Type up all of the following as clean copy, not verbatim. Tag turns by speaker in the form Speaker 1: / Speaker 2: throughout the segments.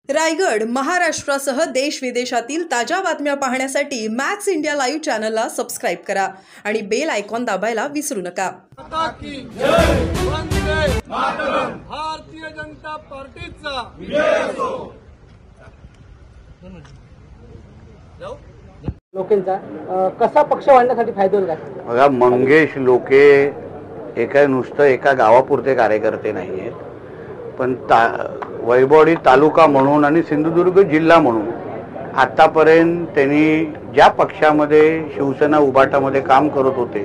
Speaker 1: रायगड महाराष्ट्रासह देश विदेशातील ताज्या बातम्या पाहण्यासाठी मॅक्स इंडिया लाईव्ह चॅनलला सबस्क्राइब करा आणि बेल आयकॉन दाबायला विसरू नका।
Speaker 2: भारतीय जनता पार्टीचा
Speaker 3: लोकेंचा कसा पक्ष वाढण्यासाठी फायदा होईल का?
Speaker 4: बघा, मंगेश लोके एका नुसतं एका गावापुरते कार्यकर्ते नाही आहेत, पण वैभववाडी तालुका म्हणून आणि सिंधुदुर्ग जिल्हा म्हणून आतापर्यंत त्यांनी ज्या पक्षामध्ये शिवसेना उभाटामध्ये काम करत होते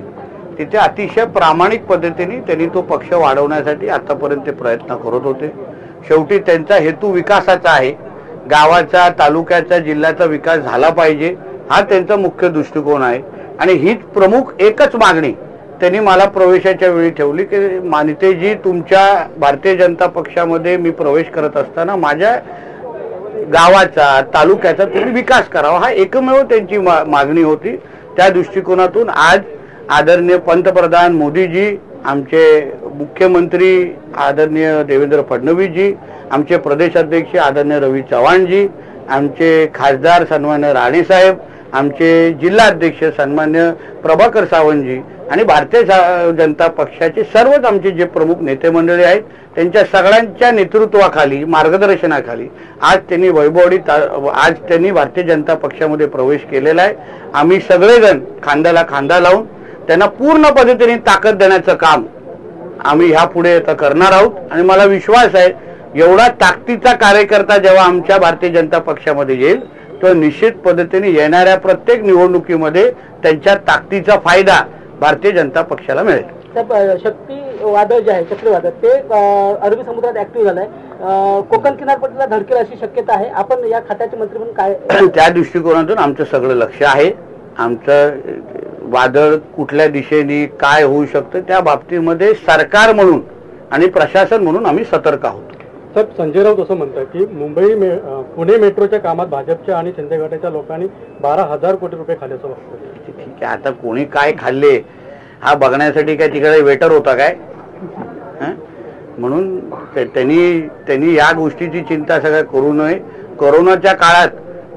Speaker 4: तिथे अतिशय प्रामाणिक पद्धतीने त्यांनी तो पक्ष वाढवण्यासाठी आतापर्यंत ते प्रयत्न करत होते। शेवटी त्यांचा हेतू विकासाचा आहे, गावाचा, तालुक्याचा, जिल्ह्याचा विकास झाला पाहिजे हा त्यांचा मुख्य दृष्टिकोन आहे। आणि हीच प्रमुख एकच मागणी त्यांनी मला प्रवेशाच्या वेळी ठेवली की मानितेजी, तुमच्या भारतीय जनता पक्षामध्ये मी प्रवेश करत असताना माझ्या गावाचा, तालुक्याचा तुम्ही विकास करावा, हा एकमेव त्यांची मागणी होती। त्या दृष्टिकोनातून आज आदरणीय पंतप्रधान मोदीजी, आमचे मुख्यमंत्री आदरणीय देवेंद्र फडणवीसजी, आमचे प्रदेश अध्यक्ष आदरणीय रवी चव्हाणजी, आमचे खासदार सन्मान्य राणे साहेब, आमचे जिल्हा अध्यक्ष सन्मान्य प्रभाकर सावंतजी आणि भारतीय जनता पक्षाचे सर्वच आमचे जे प्रमुख नेते मंडळी आहेत त्यांच्या सगळ्यांच्या नेतृत्वाखाली, मार्गदर्शनाखाली आज त्यांनी भारतीय जनता पक्षामध्ये प्रवेश केलेला आहे। आम्ही सगळेजण खांद्याला खांदा लावून त्यांना पूर्ण पद्धतीने ताकद देण्याचं काम आम्ही ह्यापुढे आता करणार आहोत। आणि मला विश्वास आहे एवढा ताकदीचा कार्यकर्ता जेव्हा आमच्या भारतीय जनता पक्षामध्ये येईल तो निश्चित पद्धतीने येणाऱ्या प्रत्येक निवडणुकीमध्ये त्यांच्या ताकदीचा फायदा भारतीय जनता पक्षाला मिळेल।
Speaker 3: शक्ती वादळ जे आहे, चक्रीवादळ, ते अरबी समुद्रात ऍक्टिव्ह झालंय, कोकण किनारपट्टीला धडकेल अशी शक्यता आहे। आपण या खात्याचे मंत्री म्हणून काय
Speaker 4: त्या दृष्टिकोनातून आमचं सगळं लक्ष आहे। आमचं वादळ कुठल्या दिशेने काय होऊ शकतं त्या बाबतीमध्ये सरकार म्हणून आणि प्रशासन म्हणून आम्ही सतर्क आहोत।
Speaker 5: सर, संजय राऊत असं म्हणतात की पुणे मेट्रोच्या कामात भाजपच्या आणि शिंदे गटाच्या लोकांनी 12,000 कोटी रुपये खाल्ल्याचं वाटतं।
Speaker 4: ठीक आहे, आता कोणी काय खाल्ले हा बघण्यासाठी काय तिकडे वेटर होता काय? म्हणून त्यांनी या गोष्टीची चिंता सगळ्या करू नये। कोरोनाच्या काळात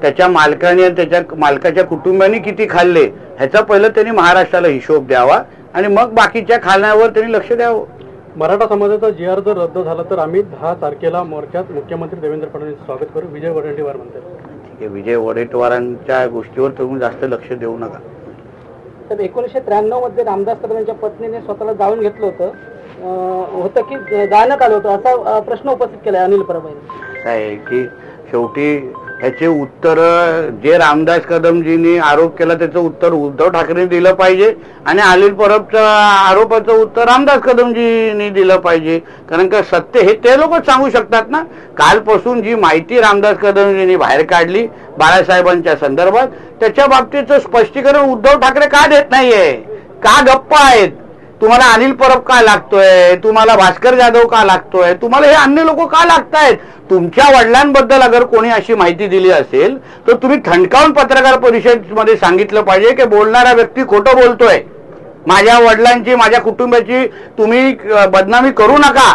Speaker 4: त्याच्या मालकाने आणि त्याच्या मालकाच्या कुटुंबाने किती खाल्ले ह्याचा पहिलं त्यांनी महाराष्ट्राला हिशोब द्यावा आणि मग बाकीच्या खाण्यावर त्यांनी लक्ष द्यावं।
Speaker 5: मराठा समाजाचा जी आर जर रद्द झाला तर आम्ही 10 तारखेला मोर्चात मुख्यमंत्री देवेंद्र फडणवीस स्वागत करू, विजय वडेट्टीवार म्हणतात।
Speaker 4: ठीक आहे, विजय वडेट्टीवारांच्या गोष्टीवर तुम्ही जास्त लक्ष देऊ नका।
Speaker 3: तर 1993 मध्ये रामदास कदम यांच्या पत्नीने स्वतःला जाळून घेतलं होतं की जाळण्यात आलं होतं, असा प्रश्न उपस्थित केलाय अनिल परब यांनी।
Speaker 4: काय की शेवटी ह्याचे उत्तर जे रामदास कदमजींनी आरोप केला त्याचं उत्तर उद्धव ठाकरेंनी दिलं पाहिजे आणि अनिल परबच्या आरोपाचं उत्तर रामदास कदमजींनी दिलं पाहिजे, कारण का सत्य हे ते लोकच सांगू शकतात ना। कालपासून जी माहिती रामदास कदमजींनी बाहेर काढली बाळासाहेबांच्या संदर्भात त्याच्या बाबतीचं स्पष्टीकरण उद्धव ठाकरे का देत नाहीये? का गप्प आहेत? तुम्हाला अनिल परब का लागतोय? तुम्हाला भास्कर जाधव का लागतोय? तुम्हाला हे अन्य लोक का लागतायत? तुमच्या वडिलांबद्दल अगर कोणी अशी माहिती दिली असेल तर तुम्ही ठणकावून पत्रकार परिषदेमध्ये सांगितलं पाहिजे की बोलणारा व्यक्ती खोटं बोलतोय, माझ्या वडिलांची, माझ्या कुटुंबाची तुम्ही बदनामी करू नका,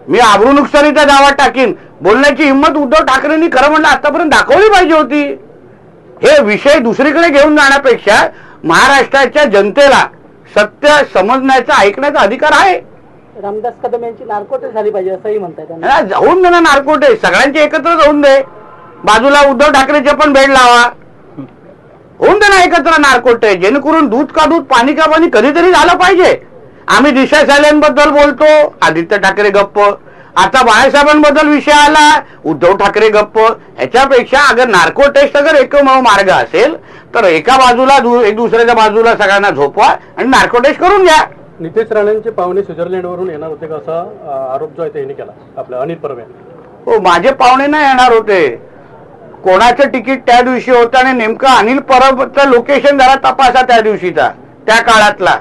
Speaker 4: मी आबरू नुकसानीचा दावा टाकीन, बोलण्याची हिंमत उद्धव ठाकरेंनी खरं म्हणलं आतापर्यंत दाखवली पाहिजे होती। हे विषय दुसरीकडे घेऊन जाण्यापेक्षा महाराष्ट्राच्या जनतेला सत्य समजण्याचा, ऐकण्याचा अधिकार आहे।
Speaker 3: रामदास कदम यांची नार्कोटेस झाली पाहिजे असंही म्हणताय।
Speaker 4: जाऊन दे ना नार्कोटेस, सगळ्यांचे एकत्र जाऊन दे, बाजूला उद्धव ठाकरेचे पण बेड लावा, होऊन दे ना एकत्र नार्कोटेस, जेणेकरून दूध का दूध पाणी का पाणी कधीतरी झालं पाहिजे। आम्ही दिशा साहेबांबद्दल बोलतो, आदित्य ठाकरे गप्प, आता बाळासाहेबांबद्दल विषय आला, उद्धव ठाकरे गप्प। ह्याच्यापेक्षा अगर नार्को टेस्ट अगर एकमेव मार्ग असेल तर एका बाजूला एक दुसऱ्याच्या बाजूला सगळ्यांना झोपवा आणि नार्को टेस्ट करून घ्या।
Speaker 5: नितेश राणेंचे पाहुणे स्वित्झर्लंडवरून येणार होते का असा आरोप जो आहे त्यांनी केला आपल्या अनिल परब यांनी।
Speaker 4: हो, माझे पाहुणे नाही येणार होते, कोणाचं तिकीट त्या दिवशी होतं आणि नेमकं अनिल परबचं लोकेशन जरा तपासा त्या दिवशीचा, त्या काळातला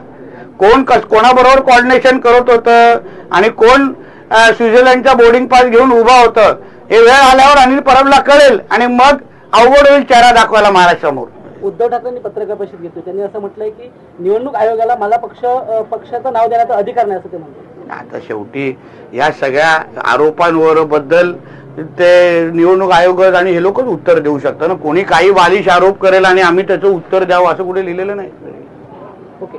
Speaker 4: कोण कोणाबरोबर कोऑर्डिनेशन करत होतं आणि कोण स्वित्झर्लंडचा बोर्डिंग पास घेऊन उभा होतं हे वेळ आल्यावर अनिल परबला कळेल आणि मग अवघड होईल चेहरा दाखवायला महाराष्ट्रासमोर।
Speaker 3: उद्धव ठाकरेंनी पत्रकार परिषद घेतली, त्यांनी असं म्हटलंय की निवडणूक आयोगाला मला पक्षाचं नाव देण्याचा अधिकार नाही असं ते म्हणतात।
Speaker 4: आता शेवटी या सगळ्या आरोपांवर बद्दल ते निवडणूक आयोग आणि हे लोकच उत्तर देऊ शकतात ना. कोणी काही बालिश आरोप करेल आणि आम्ही त्याचं उत्तर द्यावं असं कुठे लिहिलेलं नाही.
Speaker 3: ओके.